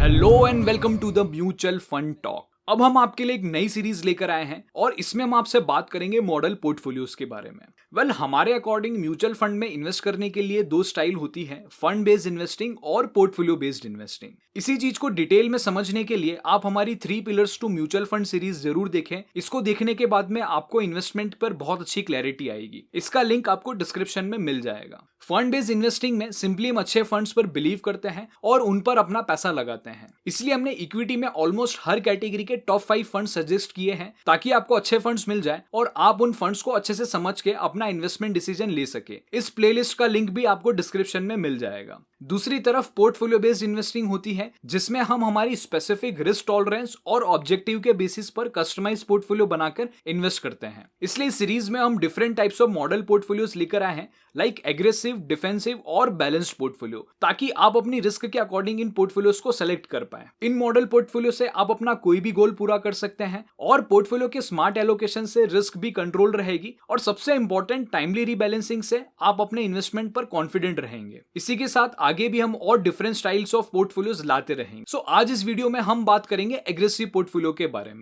Hello and welcome to the mutual fund talk. अब हम आपके लिए एक नई सीरीज लेकर आए हैं और इसमें हम आपसे बात करेंगे मॉडल पोर्टफोलियोज के बारे में। हमारे अकॉर्डिंग म्यूचुअल फंड में इन्वेस्ट करने के लिए दो स्टाइल होती है, फंड बेस्ड इन्वेस्टिंग और पोर्टफोलियो बेस्ड इन्वेस्टिंग। इसी चीज को डिटेल में समझने के लिए आप हमारी 3 pillars to mutual fund series जरूर देखें। इसको देखने के बाद में आपको इन्वेस्टमेंट पर बहुत अच्छी क्लैरिटी आएगी। इसका लिंक आपको डिस्क्रिप्शन में मिल जाएगा। फंड बेस्ड इन्वेस्टिंग में सिंपली हम अच्छे फंड्स पर बिलीव करते हैं और उन पर अपना पैसा लगाते हैं। इसलिए हमने इक्विटी में ऑलमोस्ट हर कैटेगरी के टॉप 5 फंड सजेस्ट किए हैं ताकि आपको अच्छे फंड्स मिल जाए और आप उन फंड्स को अच्छे से समझ के अपना इन्वेस्टमेंट डिसीजन ले सके। इस प्लेलिस्ट का लिंक भी आपको डिस्क्रिप्शन में मिल जाएगा। दूसरी तरफ पोर्टफोलियो बेस्ड इन्वेस्टिंग होती है जिसमें हम हमारी स्पेसिफिक रिस्क टॉलरेंस और ऑब्जेक्टिव के बेसिस पर कस्टमाइज पोर्टफोलियो बनाकर इन्वेस्ट करते हैं। इसलिए सीरीज में हम different types of model portfolios लेकर आए हैं, लाइक एग्रेसिव, डिफेंसिव और बैलेंस्ड पोर्टफोलियो, ताकि आप अपनी रिस्क के अकॉर्डिंग इन पोर्टफोलियोज को सेलेक्ट कर पाए। इन मॉडल पोर्टफोलियो से आप अपना कोई भी गोल पूरा कर सकते हैं और पोर्टफोलियो के स्मार्ट एलोकेशन से रिस्क भी कंट्रोल रहेगी और सबसे इंपॉर्टेंट टाइमली रीबैलेंसिंग से आप अपने इन्वेस्टमेंट पर कॉन्फिडेंट रहेंगे। इसी के साथ आगे भी हम और डिफरेंट स्टाइल्स ऑफ पोर्टफोलियोज लाते रहेंगे। सो आज इस वीडियो में हम बात करेंगे एग्रेसिव पोर्टफोलियो के बारे में।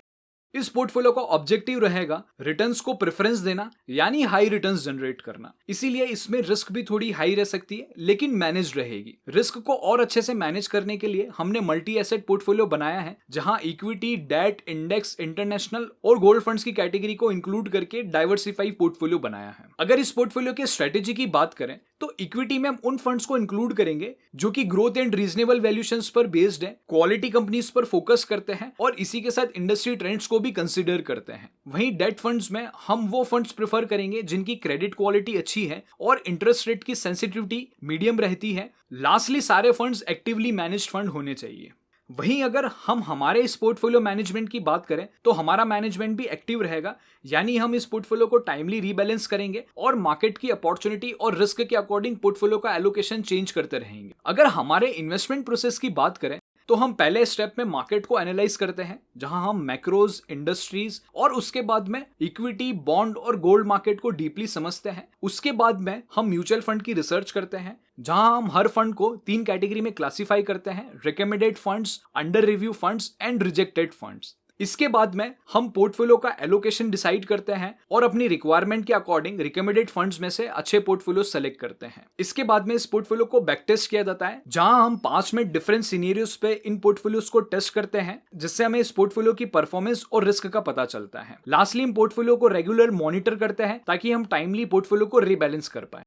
इस पोर्टफोलियो का ऑब्जेक्टिव रहेगा रिटर्न्स को प्रेफरेंस देना, यानी हाई रिटर्न्स जनरेट करना। इसीलिए इसमें रिस्क भी थोड़ी हाई रह सकती है लेकिन मैनेज रहेगी। रिस्क को और अच्छे से मैनेज करने के लिए हमने मल्टी एसेट पोर्टफोलियो बनाया है जहां इक्विटी, डेट, इंडेक्स, इंटरनेशनल और गोल्ड फंड्स की कैटेगरी को इंक्लूड करके डाइवर्सिफाइड पोर्टफोलियो बनाया है। अगर इस पोर्टफोलियो के स्ट्रेटेजी की बात करें तो इक्विटी में हम उन फंड्स को इंक्लूड करेंगे जो कि ग्रोथ एंड रीजनेबल वैल्यूएशंस पर बेस्ड है, क्वालिटी कंपनीज पर फोकस करते हैं और इसी के साथ इंडस्ट्री ट्रेंड्स को भी कंसीडर करते हैं। वहीं डेट फंड्स में हम वो फंड्स प्रेफर करेंगे जिनकी क्रेडिट क्वालिटी अच्छी है और इंटरेस्ट रेट की सेंसिटिविटी मीडियम रहती है। लास्टली सारे फंड्स एक्टिवली मैनेज्ड फंड होने चाहिए। वहीं अगर हम हमारे इस पोर्टफोलियो मैनेजमेंट की बात करें तो हमारा मैनेजमेंट भी एक्टिव रहेगा, यानी हम इस पोर्टफोलियो को टाइमली रीबैलेंस करेंगे और मार्केट की अपॉर्चुनिटी और रिस्क के अकॉर्डिंग पोर्टफोलियो का एलोकेशन चेंज करते रहेंगे। अगर हमारे इन्वेस्टमेंट प्रोसेस की बात करें तो हम पहले स्टेप में मार्केट को एनालाइज करते हैं जहां हम मैक्रोज, इंडस्ट्रीज और उसके बाद में इक्विटी, बॉन्ड और गोल्ड मार्केट को डीपली समझते हैं। उसके बाद में हम म्यूचुअल फंड की रिसर्च करते हैं जहां हम हर फंड को 3 कैटेगरी में क्लासिफाई करते हैं, recommended funds, under review funds and rejected funds. इसके बाद में हम पोर्टफोलियो का एलोकेशन डिसाइड करते हैं और अपनी रिक्वायरमेंट के अकॉर्डिंग रिकमेंडेड फंड्स में से अच्छे पोर्टफोलियो सेलेक्ट करते हैं। इसके बाद में इस पोर्टफोलियो को बैक टेस्ट किया जाता है जहां हम 5 में डिफरेंट सिनेरियोस पे इन पोर्टफोलियोस को टेस्ट करते हैं जिससे हमें इस पोर्टफोलियो की परफॉर्मेंस और रिस्क का पता चलता है। लास्टली हम पोर्टफोलियो को रेगुलर मॉनिटर करते हैं ताकि हम टाइमली पोर्टफोलियो को रीबैलेंस कर पाए।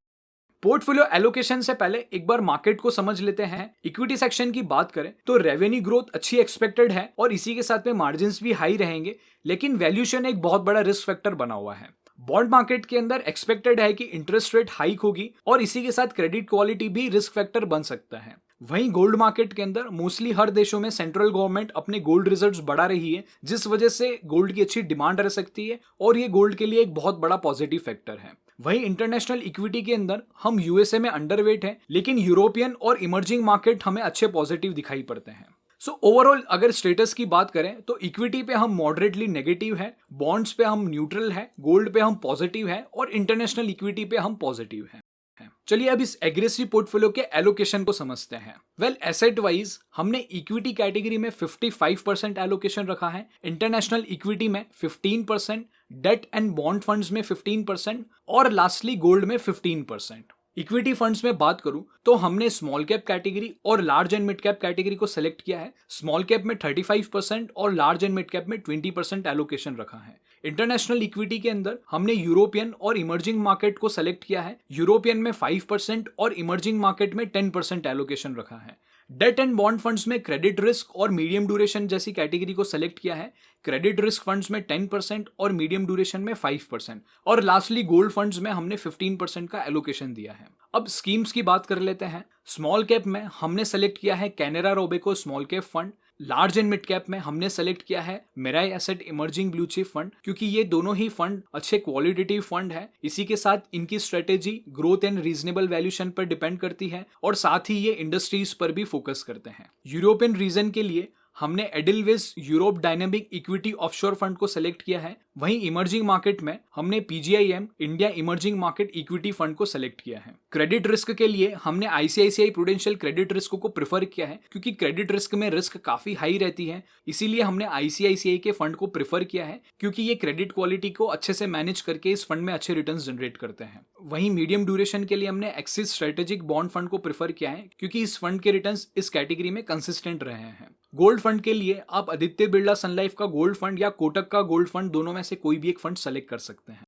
पोर्टफोलियो एलोकेशन से पहले एक बार मार्केट को समझ लेते हैं। इक्विटी सेक्शन की बात करें तो रेवेन्यू ग्रोथ अच्छी एक्सपेक्टेड है और इसी के साथ में मार्जिन्स भी हाई रहेंगे, लेकिन वैल्यूएशन एक बहुत बड़ा रिस्क फैक्टर बना हुआ है। बॉन्ड मार्केट के अंदर एक्सपेक्टेड है कि इंटरेस्ट रेट हाइक होगी और इसी के साथ क्रेडिट क्वालिटी भी रिस्क फैक्टर बन सकता है। वहीं गोल्ड मार्केट के अंदर मोस्टली हर देशों में सेंट्रल गवर्नमेंट अपने गोल्ड रिजर्व्स बढ़ा रही है, जिस वजह से गोल्ड की अच्छी डिमांड रह सकती है और ये गोल्ड के लिए एक बहुत बड़ा पॉजिटिव फैक्टर है। वहीं इंटरनेशनल इक्विटी के अंदर हम यूएसए में अंडरवेट हैं, लेकिन यूरोपियन और इमर्जिंग मार्केट हमें अच्छे पॉजिटिव दिखाई पड़ते हैं। सो ओवरऑल अगर स्टेटस की बात करें तो इक्विटी पे हम मॉडरेटली नेगेटिव है, बॉन्ड्स पे हम न्यूट्रल है, गोल्ड पे हम पॉजिटिव है और इंटरनेशनल इक्विटी पे हम पॉजिटिव है। चलिए अब इस एग्रेसिव पोर्टफोलियो के एलोकेशन को समझते हैं। एसेट वाइज हमने इक्विटी कैटेगरी में 55% एलोकेशन रखा है, इंटरनेशनल इक्विटी में 15%, डेट एंड बॉन्ड फंड्स में 15% और लास्टली गोल्ड में 15%। इक्विटी फंड्स में बात करूं तो हमने स्मॉल कैप कैटेगरी और large and mid cap category को सेलेक्ट किया है। स्मॉल कैप में 35% और लार्ज एंड मिड कैप में 20% एलोकेशन रखा है। इंटरनेशनल इक्विटी के अंदर हमने यूरोपियन और इमर्जिंग मार्केट को सेलेक्ट किया है। यूरोपियन में 5% और इमर्जिंग मार्केट में 10% एलोकेशन रखा है। डेट एंड बॉन्ड फंड्स में क्रेडिट रिस्क और मीडियम ड्यूरेशन जैसी कैटेगरी को सेलेक्ट किया है। क्रेडिट रिस्क फंड्स में 10% और मीडियम ड्यूरेशन में 5% और लास्टली गोल्ड फंड्स में हमने 15% का एलोकेशन दिया है। अब स्कीम्स की बात कर लेते हैं। स्मॉल कैप में हमने सेलेक्ट किया है Canara Robeco small cap fund. Large and mid cap में हमने सेलेक्ट किया है Mirae asset emerging blue chip fund, क्योंकि ये दोनों ही फंड अच्छे क्वालिटेटिव फंड है। इसी के साथ इनकी strategy growth and reasonable valuation पर डिपेंड करती है और साथ ही ये इंडस्ट्रीज पर भी फोकस करते हैं। यूरोपियन रीजन के लिए हमने Edelweiss Europe dynamic equity offshore fund को सेलेक्ट किया है। वहीं इमर्जिंग मार्केट में हमने PGIM India emerging market equity fund को सेलेक्ट किया है। क्रेडिट रिस्क के लिए हमने आईसीआईसीआई प्रूडेंशियल क्रेडिट रिस्क को प्रेफर किया है, क्योंकि क्रेडिट रिस्क में रिस्क काफी हाई रहती है, इसीलिए हमने आईसीआईसीआई के फंड को प्रेफर किया है, क्योंकि ये क्रेडिट क्वालिटी को अच्छे से मैनेज करके इस फंड में अच्छे रिटर्न्स जनरेट करते हैं। वहीं मीडियम ड्यूरेशन के लिए हमने एक्सिस स्ट्रेटेजिक बॉन्ड फंड को प्रेफर किया है, क्योंकि इस फंड के रिटर्न्स इस कैटेगरी में कंसिस्टेंट रहे हैं। गोल्ड फंड के लिए आप आदित्य बिरला सन लाइफ का गोल्ड फंड या कोटक का गोल्ड फंड दोनों में से कोई भी एक फंड सेलेक्ट कर सकते हैं।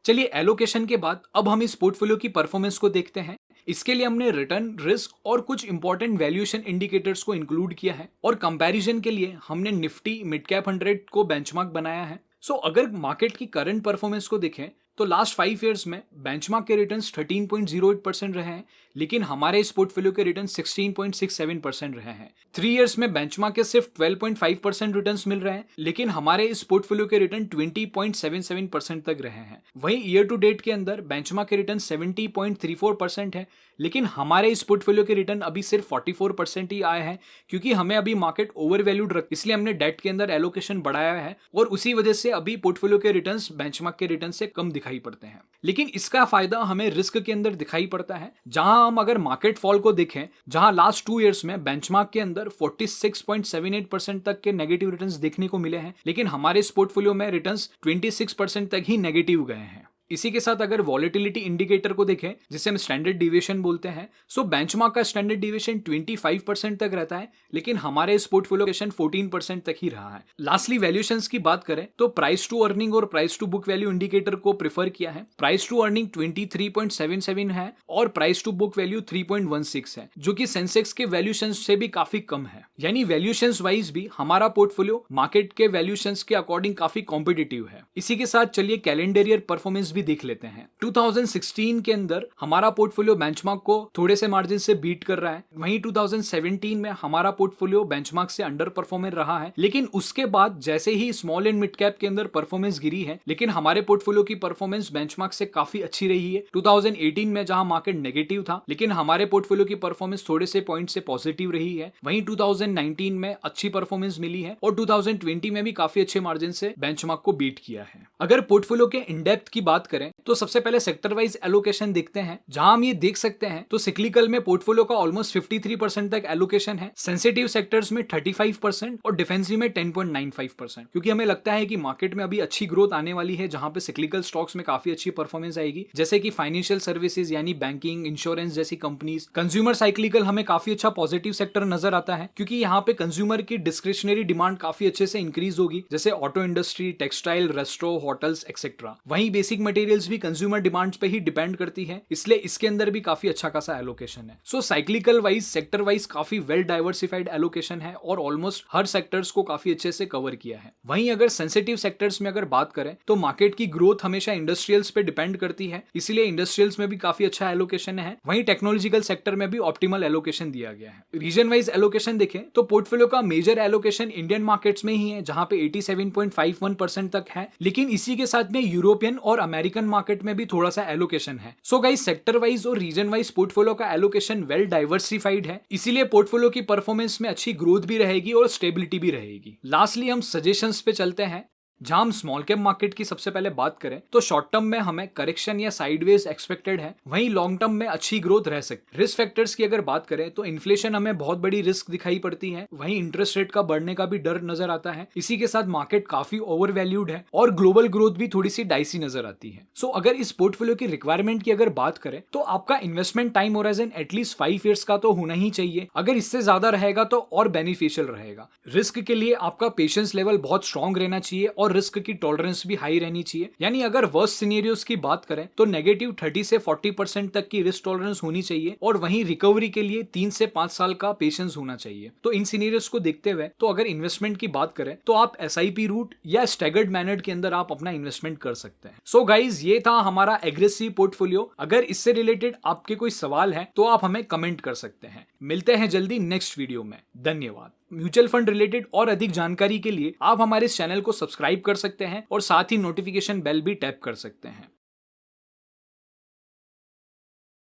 चलिए, एलोकेशन के बाद अब हम इस पोर्टफोलियो की परफॉर्मेंस को देखते हैं। इसके लिए हमने रिटर्न, रिस्क और कुछ इंपॉर्टेंट वैल्यूएशन इंडिकेटर्स को इंक्लूड किया है और कंपैरिजन के लिए हमने निफ्टी मिड कैप 100 को बेंचमार्क बनाया है। अगर मार्केट की करंट परफॉर्मेंस को देखें तो लास्ट 5 ईयर्स में बेंचमार्क के रिटर्न्स 13.08% रहे हैं, लेकिन हमारे इस पोर्टफोलियो के रिटर्न 16.67% रहे हैं। 3 इयर्स में बेंचमार्क के सिर्फ 12.5% रिटर्न्स मिल रहे हैं, लेकिन हमारे इस पोर्टफोलियो के रिटर्न 20.77% तक रहे हैं। वहीं ईयर टू डेट के अंदर बेंचमार्क के रिटर्न 70.34% है, लेकिन हमारे इस पोर्टफोलियो के रिटर्न अभी सिर्फ 44% ही आए हैं, क्योंकि हमें अभी मार्केट ओवर वैल्यूड रख, इसलिए हमने डेट के अंदर एलोकेशन बढ़ाया है और उसी वजह से अभी पोर्टफोलियो के रिटर्न्स बेंचमार्क के रिटर्न से कम दिखाई पड़ते हैं। लेकिन इसका फायदा हमें रिस्क के अंदर दिखाई पड़ता है, जहां हम अगर मार्केट फॉल को देखें, जहां लास्ट 2 इयर्स में बेंचमार्क के अंदर 46.78% तक के नेगेटिव रिटर्न्स देखने को मिले हैं, लेकिन हमारे इस पोर्टफोलियो में रिटर्न्स 26% तक ही नेगेटिव गए हैं। इसी के साथ अगर वॉलेटिलिटी इंडिकेटर को देखें, जिसे हम स्टैंडर्ड डिविएशन बोलते हैं, बेंचमार्क का स्टैंडर्ड डिविएशन 25% तक रहता है, लेकिन हमारे इस पोर्टफोलियो का 14% तक ही रहा है। लास्टली वैल्यूएशंस की बात करें तो प्राइस टू अर्निंग और price to book value indicator को प्रेफर किया है। प्राइस टू अर्निंग 23.77 है और प्राइस टू बुक वैल्यू 3.16 है, जो कि सेंसेक्स के वैल्यूएशंस से भी काफी कम है। यानी वैल्यूएशंस वाइज भी हमारा पोर्टफोलियो मार्केट के वैल्यूएशंस के अकॉर्डिंग काफी कॉम्पिटिटिव है। इसी के साथ चलिए कैलेंडर ईयर परफॉर्मेंस भी देख लेते हैं। 2016 के अंदर हमारा पोर्टफोलियो बेंचमार्क को थोड़े से मार्जिन से बीट कर रहा है। वहीं 2017 में हमारा पोर्टफोलियो बेंचमार्क से अंडर परफॉर्मर रहा है, लेकिन उसके बाद जैसे ही स्मॉल एंड मिड कैप के अंदर परफॉर्मेंस गिरी है, लेकिन हमारे पोर्टफोलियो की परफॉर्मेंस बेंचमार्क से काफी अच्छी रही है। 2018 में जहां मार्केट नेगेटिव था, लेकिन हमारे पोर्टफोलियो की परफॉर्मेंस थोड़े से पॉइंट से पॉजिटिव रही है। वहीं 2019 में अच्छी परफॉर्मेंस मिली है और 2020 में भी काफी अच्छे मार्जिन से बेंचमार्क को बीट किया है। अगर पोर्टफोलियो के इन डेप्थ की बात करें तो सबसे पहले सेक्टर वाइज एलोकेशन देखते हैं, जहां हम ये देख सकते हैं तो सिक्लिकल में पोर्टफोलियो का ऑलमोस्ट 53% तक एलोकेशन है, सेंसिटिव सेक्टर्स में 35% और डिफेंसिव में 10.95%, क्योंकि हमें लगता है कि मार्केट में अभी अच्छी ग्रोथ आने वाली है, जहां पे सिक्लिकल स्टॉक्स में काफी अच्छी परफॉर्मेंस आएगी, जैसे कि फाइनेंशियल सर्विसेज यानी बैंकिंग, इंश्योरेंस जैसी कंपनीज। कंज्यूमर साइक्लिकल हमें काफी अच्छा पॉजिटिव सेक्टर नजर आता है, क्योंकि यहाँ पे कंज्यूमर की डिस्क्रिशनरी डिमांड काफी अच्छे से इंक्रीज होगी, जैसे auto industry, textile, restaurant, hotels etcetera. वहीं बेसिक मटेरियल्स भी कंज्यूमर डिमांड्स पे ही डिपेंड करती है, इसलिए इसके अंदर भी काफी अच्छा खासा एलोकेशन है। साइक्लिकल वाइज, सेक्टर वाइज काफी वेल डाइवर्सिफाइड एलोकेशन है और ऑलमोस्ट हर सेक्टर्स को काफी अच्छे से कवर किया है। वहीं अगर सेंसिटिव सेक्टर्स में अगर बात करें तो मार्केट की ग्रोथ हमेशा इंडस्ट्रियल्स पे डिपेंड करती है, इसलिए इंडस्ट्रियल्स में भी काफी अच्छा एलोकेशन है। वहीं टेक्नोलॉजिकल सेक्टर में भी ऑप्टिमल एलोकेशन दिया गया है। रीजन वाइज एलोकेशन देखें तो पोर्टफोलियो का मेजर एलोकेशन इंडियन मार्केट्स में ही है, जहां पे 87.51% तक है, लेकिन इसी के साथ में यूरोपियन और अमेरिकन मार्केट में भी थोड़ा सा एलोकेशन है। गाइस, सेक्टर वाइज और रीजन वाइज पोर्टफोलियो का एलोकेशन वेल डाइवर्सिफाइड है, इसीलिए पोर्टफोलियो की परफॉर्मेंस में अच्छी ग्रोथ भी रहेगी और स्टेबिलिटी भी रहेगी। लास्टली हम सजेशंस पे चलते हैं, जहां हम स्मॉल कैप मार्केट की सबसे पहले बात करें तो शॉर्ट टर्म में हमें करेक्शन या साइडवेज एक्सपेक्टेड है, वहीं लॉन्ग टर्म में अच्छी ग्रोथ रह सकती है। रिस्क फैक्टर्स की अगर बात करें तो इन्फ्लेशन हमें बहुत बड़ी रिस्क दिखाई पड़ती है, वहीं इंटरेस्ट रेट का बढ़ने का भी डर नजर आता है। इसी के साथ मार्केट काफी ओवर वैल्यूड है और ग्लोबल ग्रोथ भी थोड़ी सी डाइसी नजर आती है। अगर इस पोर्टफोलियो की रिक्वायरमेंट की अगर बात करें तो आपका investment time horizon at least 5 years का तो होना ही चाहिए। अगर इससे ज्यादा रहेगा तो और बेनिफिशियल रहेगा। रिस्क के लिए आपका पेशेंस लेवल बहुत स्ट्रॉन्ग रहना चाहिए और रिस्क की टॉलरेंस भी हाई रहनी चाहिए। यानी अगर वर्स्ट सिनेरियोस की बात करें तो नेगेटिव 30 से 40% तक की रिस्क टॉलरेंस होनी चाहिए और वहीं रिकवरी के लिए 3 से 5 साल का पेशेंस होना चाहिए। तो इन सिनेरियोस को देखते हुए तो अगर इन्वेस्टमेंट की बात करें तो आप SIP रूट या स्टैगर्ड मैनर्ड के अंदर आप अपना इन्वेस्टमेंट कर सकते हैं। गाइज, ये था हमारा एग्रेसिव पोर्टफोलियो। अगर इससे रिलेटेड आपके कोई सवाल है तो आप हमें कमेंट कर सकते हैं। मिलते हैं जल्दी नेक्स्ट वीडियो में। धन्यवाद। म्यूचुअल फंड रिलेटेड और अधिक जानकारी के लिए आप हमारे इस चैनल को सब्सक्राइब कर सकते हैं और साथ ही नोटिफिकेशन बेल भी टैप कर सकते हैं।